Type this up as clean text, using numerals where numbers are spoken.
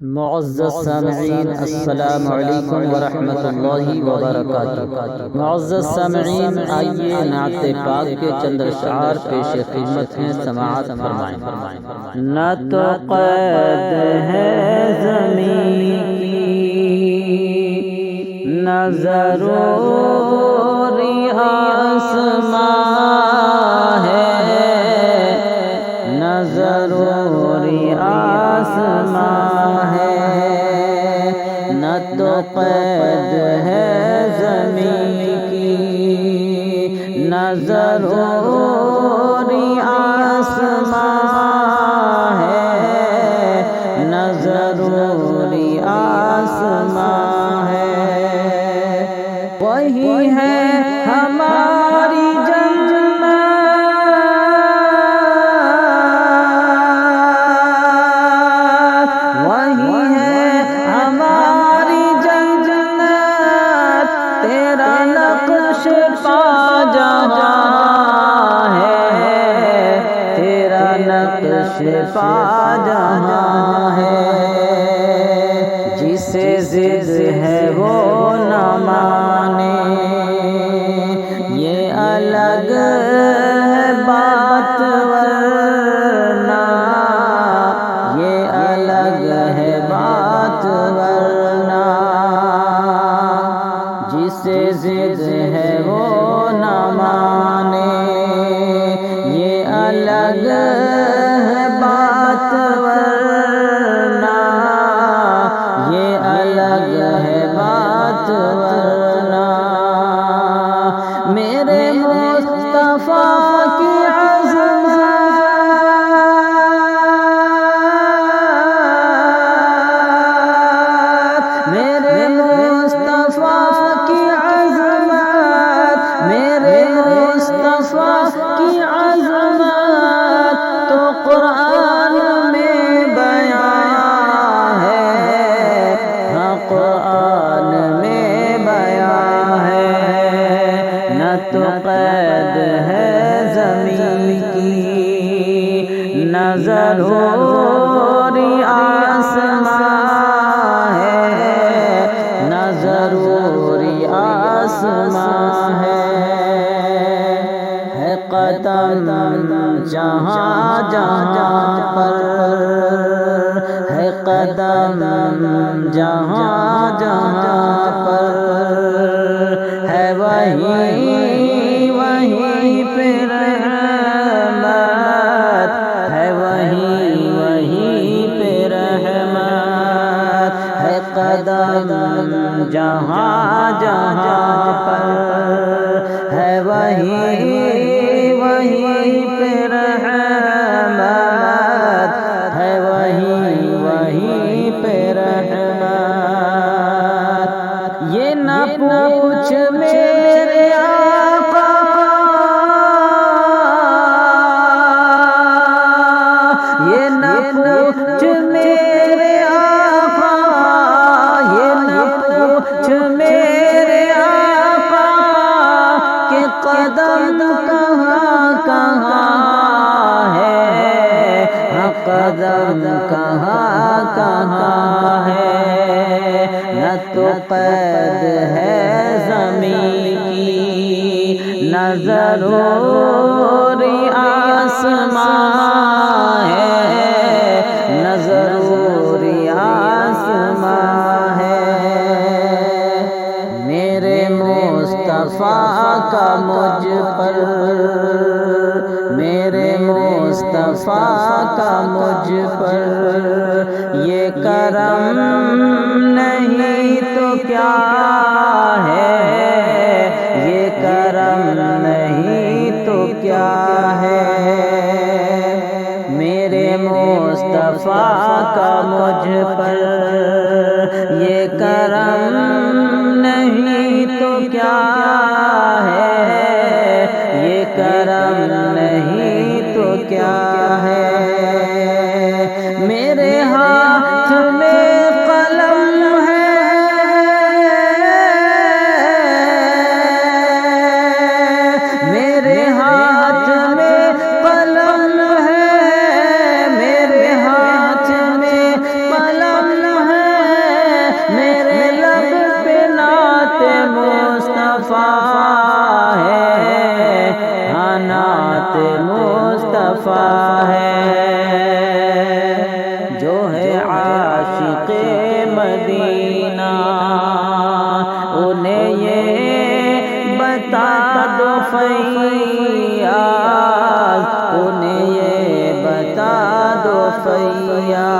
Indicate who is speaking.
Speaker 1: معزز سامعین السلام علیکم ورحمۃ اللہ وبرکاتہ۔ معزز سامعین، آئیے نعت پاک کے چند اشعار پیش خدمت ہیں، سماعت فرمائیں۔ نہ تو قید ہے زمین کی، نہ ضروری آسمان ہے، نہ ضروری آسمان ہے، نہ تو قید ہے زمین کی، نہ ضروری آسمان ہے، نہ ضروری آسمان ہے۔ وہی ہے ہماری پا جہاں ہے، جسے ضد ہے وہ نہ مانے، یہ الگ ہے بات ورنہ، یہ الگ ہے بات ورنہ، جسے ضد ہے وہ نہ مانے، یہ الگ بات ورنہ، یہ الگ ہے بات ورنہ۔ میرے مصطفیٰ کی عظمت، میرے مصطفیٰ کی عظمت، میرے مصطفیٰ کی عظمت تو قرآن میں بیان ہے، ہاں قرآن میں بیان ہے۔ نہ تو قید ہے زمین کی، نہ ضروری آسمان ہے، نہ ضروری آسمان ہے۔ قدم جہاں جہاں پر ہے، قدم جہاں جہاں پر ہے، وہیں وہیں پہ رحمت ہے، وہیں وہیں پہ رحمت ہے۔ قدم جہاں جہاں پر ہے، وہیں وہیں پہ رحمت ہے، وہیں وہیں پہ رحمت۔ یہ نہ پوچھ میرے آقا، یہ نہ پوچھ میرے آقا، یہ نہ پوچھ میرے آقا کہ قدم کہاں کہاں ہے، ہاں قدم کہاں کہاں ہے۔ نہ تو قید ہے زمین کی، نہ ضروری آسمان ہے، نہ ضروری آسمان ہے۔ میرے مصطفیٰ کا مجھ پر، میرے مصطفیٰ کا مجھ پر یہ کرم نہیں تو کیا ہے، یہ کرم نہیں تو کیا ہے۔ میرے مصطفیٰ کا مجھ پر یہ کرم نہیں تو کیا ہے، یہ کرم نہیں تو کیا ہے۔ میرے ہاتھ میں قلم ہے، میرے ہاتھ میں قلم ہے، میرے ہاتھ میں قلم دفعہ ہے، جو ہے عاشق مدینہ انہیں یہ بتا دو فیاض، انہیں یہ بتا دو فیاض۔